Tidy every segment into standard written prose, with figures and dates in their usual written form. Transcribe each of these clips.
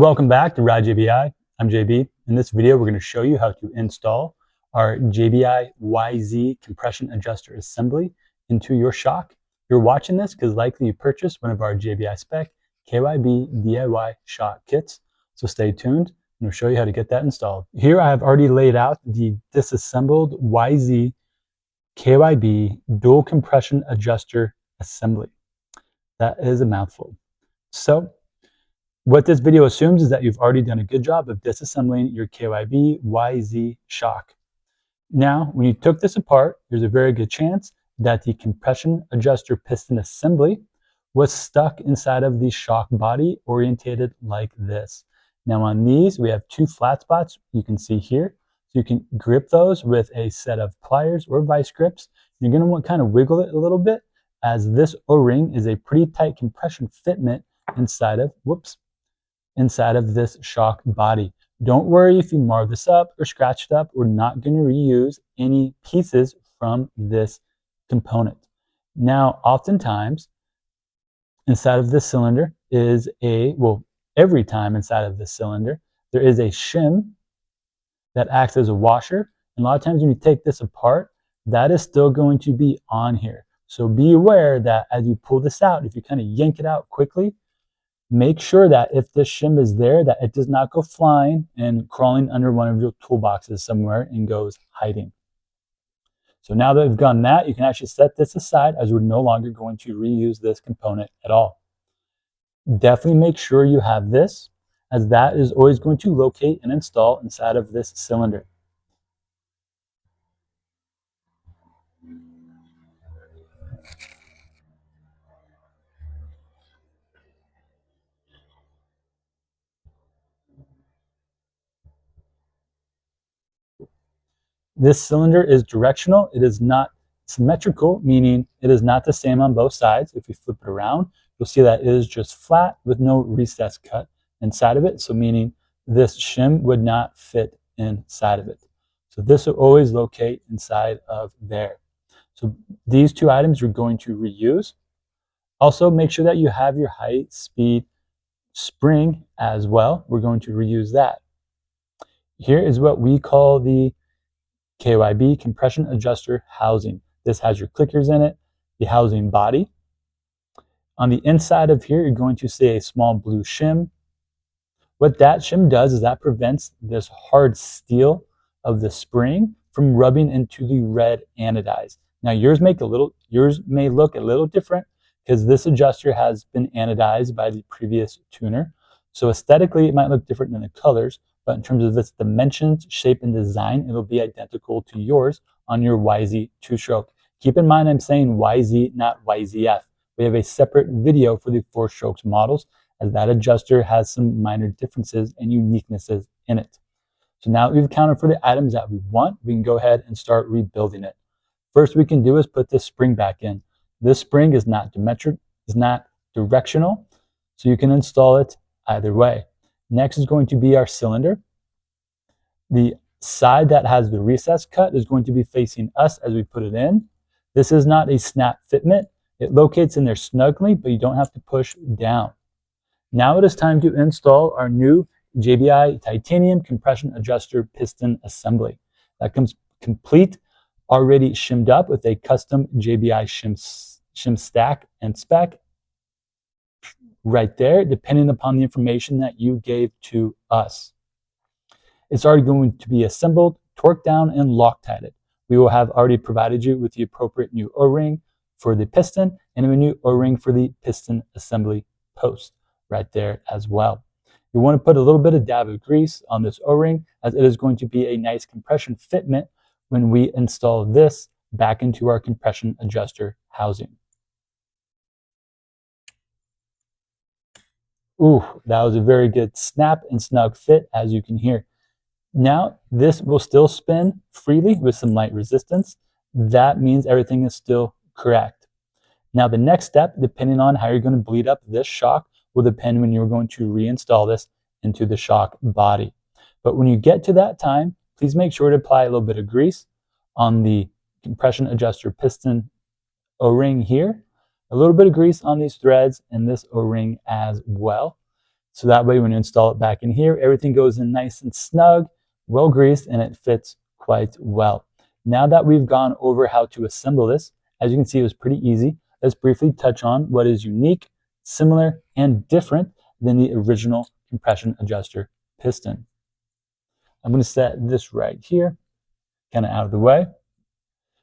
Welcome back to Ride JBI. I'm JB. In this video, we're going to show you how to install our JBI YZ compression adjuster assembly into your shock. You're watching this because likely you purchased one of our JBI spec KYB DIY shock kits. So stay tuned and we'll show you how to get that installed. Here I have already laid out the disassembled YZ KYB dual compression adjuster assembly. That is a mouthful. So what this video assumes is that you've already done a good job of disassembling your KYB YZ shock. Now, when you took this apart, there's a very good chance that the compression adjuster piston assembly was stuck inside of the shock body orientated like this. Now on these, we have two flat spots you can see here. So you can grip those with a set of pliers or vice grips. You're going to want to kind of wiggle it a little bit as this O-ring is a pretty tight compression fitment inside of this shock body. Don't worry if you mar this up or scratch it up. We're not going to reuse any pieces from this component. Now, oftentimes, inside of this cylinder is every time inside of this cylinder, there is a shim that acts as a washer. And a lot of times when you take this apart, that is still going to be on here. So be aware that as you pull this out, if you kind of yank it out quickly, make sure that if this shim is there, that it does not go flying and crawling under one of your toolboxes somewhere and goes hiding. So now that we've done that, you can actually set this aside as we're no longer going to reuse this component at all. Definitely make sure you have this, as that is always going to locate and install inside of this cylinder. This cylinder is directional. It is not symmetrical, meaning it is not the same on both sides. If we flip it around, you'll see that it is just flat with no recess cut inside of it. So meaning this shim would not fit inside of it. So this will always locate inside of there. So these two items you're going to reuse. Also make sure that you have your high speed spring as well. We're going to reuse that. Here is what we call the KYB compression adjuster housing. This has your clickers in it, the housing body. On the inside of here, you're going to see a small blue shim. What that shim does is that prevents this hard steel of the spring from rubbing into the red anodize. Now yours may look a little different because this adjuster has been anodized by the previous tuner. So aesthetically, it might look different in the colors, but in terms of its dimensions, shape, and design, it'll be identical to yours on your YZ two-stroke. Keep in mind I'm saying YZ, not YZF. We have a separate video for the four-strokes models, as that adjuster has some minor differences and uniquenesses in it. So now that we've accounted for the items that we want, we can go ahead and start rebuilding it. First we can do is put this spring back in. This spring is not directional, so you can install it either way. Next is going to be our cylinder. The side that has the recess cut is going to be facing us as we put it in. This is not a snap fitment. It locates in there snugly, but you don't have to push down. Now it is time to install our new JBI titanium compression adjuster piston assembly. That comes complete, already shimmed up with a custom JBI shim stack and spec right there, depending upon the information that you gave to us. It's already going to be assembled, torqued down, and Loctited. We will have already provided you with the appropriate new O-ring for the piston and a new O-ring for the piston assembly post right there as well. You want to put a little bit of dab of grease on this O-ring, as it is going to be a nice compression fitment when we install this back into our compression adjuster housing. Ooh, that was a very good snap and snug fit, as you can hear. Now, this will still spin freely with some light resistance. That means everything is still correct. Now, the next step, depending on how you're going to bleed up this shock, will depend when you're going to reinstall this into the shock body. But when you get to that time, please make sure to apply a little bit of grease on the compression adjuster piston O-ring here, a little bit of grease on these threads and this O-ring as well. So that way when you install it back in here, everything goes in nice and snug, well greased, and it fits quite well. Now that we've gone over how to assemble this, as you can see, it was pretty easy. Let's briefly touch on what is unique, similar, and different than the original compression adjuster piston. I'm going to set this right here, kind of out of the way.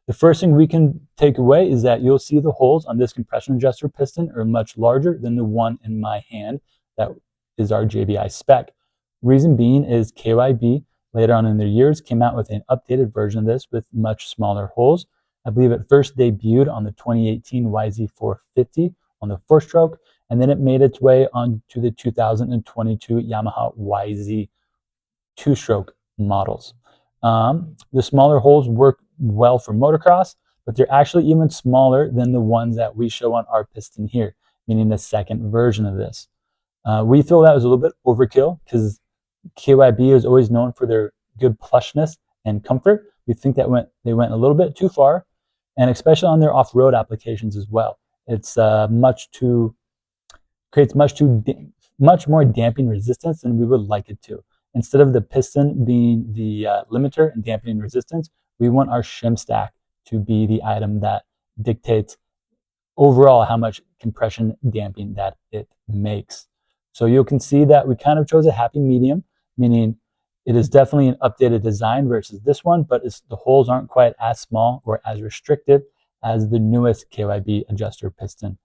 The first thing we can take away is that you'll see the holes on this compression adjuster piston are much larger than the one in my hand that is our JBI spec. Reason being is KYB later on in their years came out with an updated version of this with much smaller holes. I believe it first debuted on the 2018 YZ450 on the 4-stroke, and then it made its way onto the 2022 Yamaha YZ 2-stroke models. The smaller holes work well for motocross, but they're actually even smaller than the ones that we show on our piston here, meaning the second version of this. We feel that was a little bit overkill because KYB is always known for their good plushness and comfort. We think that they went a little bit too far, and especially on their off-road applications as well. It's creates much more damping resistance than we would like it to. Instead of the piston being the limiter and dampening resistance, we want our shim stack to be the item that dictates overall how much compression damping that it makes. So you can see that we kind of chose a happy medium, meaning it is definitely an updated design versus this one, but the holes aren't quite as small or as restrictive as the newest KYB adjuster piston.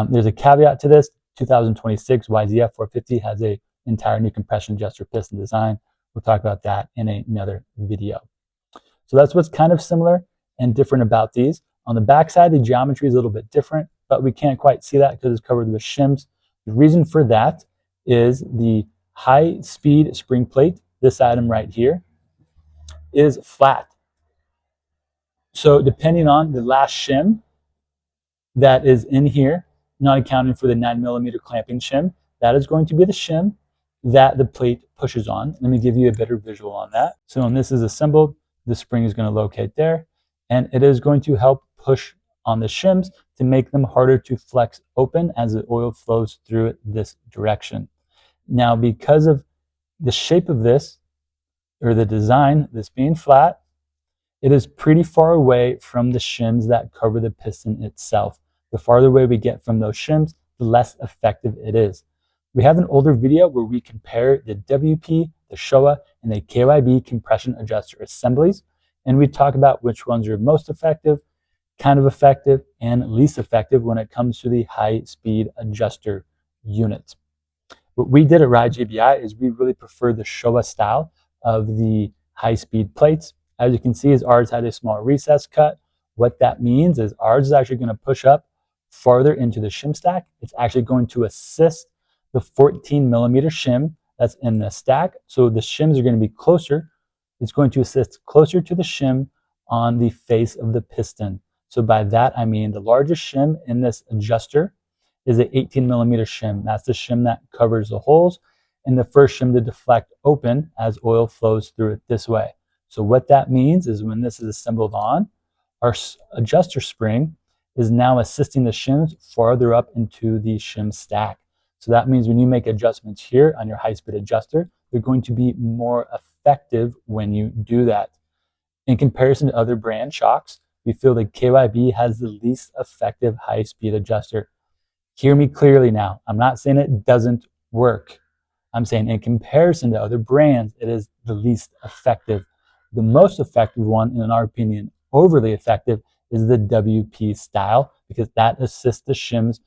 There's a caveat to this. 2026 YZF 450 has an entire new compression adjuster piston design. We'll talk about that in another video. So that's what's kind of similar and different about these. On the back side, the geometry is a little bit different, but we can't quite see that because it's covered with shims. The reason for that is the high-speed spring plate, this item right here, is flat. So depending on the last shim that is in here, not accounting for the 9mm clamping shim, that is going to be the shim that the plate pushes on. Let me give you a better visual on that. So when this is assembled, the spring is going to locate there, and it is going to help push on the shims to make them harder to flex open as the oil flows through it this direction. Now, because of the shape of this, or the design, this being flat, it is pretty far away from the shims that cover the piston itself. The farther away we get from those shims, the less effective it is. We have an older video where we compare the WP, the Showa, and the KYB compression adjuster assemblies, and we talk about which ones are most effective, kind of effective, and least effective when it comes to the high-speed adjuster units. What we did at Ride JBI is we really prefer the Showa style of the high-speed plates. As you can see, ours had a small recess cut. What that means is ours is actually going to push up farther into the shim stack. It's actually going to assist the 14mm shim that's in the stack. So the shims are going to be closer. It's going to assist closer to the shim on the face of the piston. So by that, I mean the largest shim in this adjuster is an 18mm shim. That's the shim that covers the holes, and the first shim to deflect open as oil flows through it this way. So what that means is when this is assembled on, our adjuster spring is now assisting the shims farther up into the shim stack. So that means when you make adjustments here on your high-speed adjuster, they're going to be more effective when you do that. In comparison to other brand shocks, we feel that KYB has the least effective high-speed adjuster. Hear me clearly now. I'm not saying it doesn't work. I'm saying in comparison to other brands, it is the least effective. The most effective one, in our opinion, overly effective, is the WP style, because that assists the shims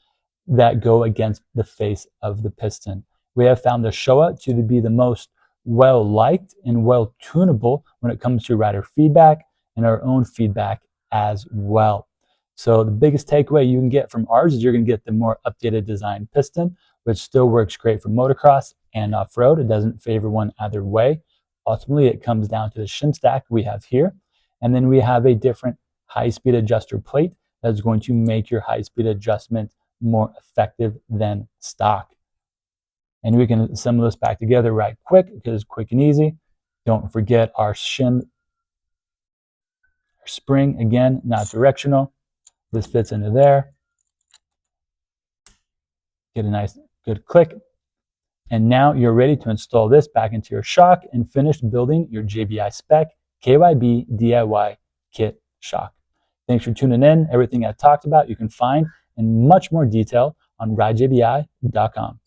that go against the face of the piston. We have found the Showa to be the most well-liked and well-tunable when it comes to rider feedback and our own feedback as well. So the biggest takeaway you can get from ours is you're going to get the more updated design piston, which still works great for motocross and off-road. It doesn't favor one either way. Ultimately, it comes down to the shim stack we have here. And then we have a different high-speed adjuster plate that's going to make your high-speed adjustment more effective than stock. And we can assemble this back together right quick because it's quick and easy. Don't forget our shim, our spring, again, not directional. This fits into there. Get a nice, good click. And now you're ready to install this back into your shock and finish building your JBI spec KYB DIY kit shock. Thanks for tuning in. Everything I talked about you can find in much more detail on ridejbi.com.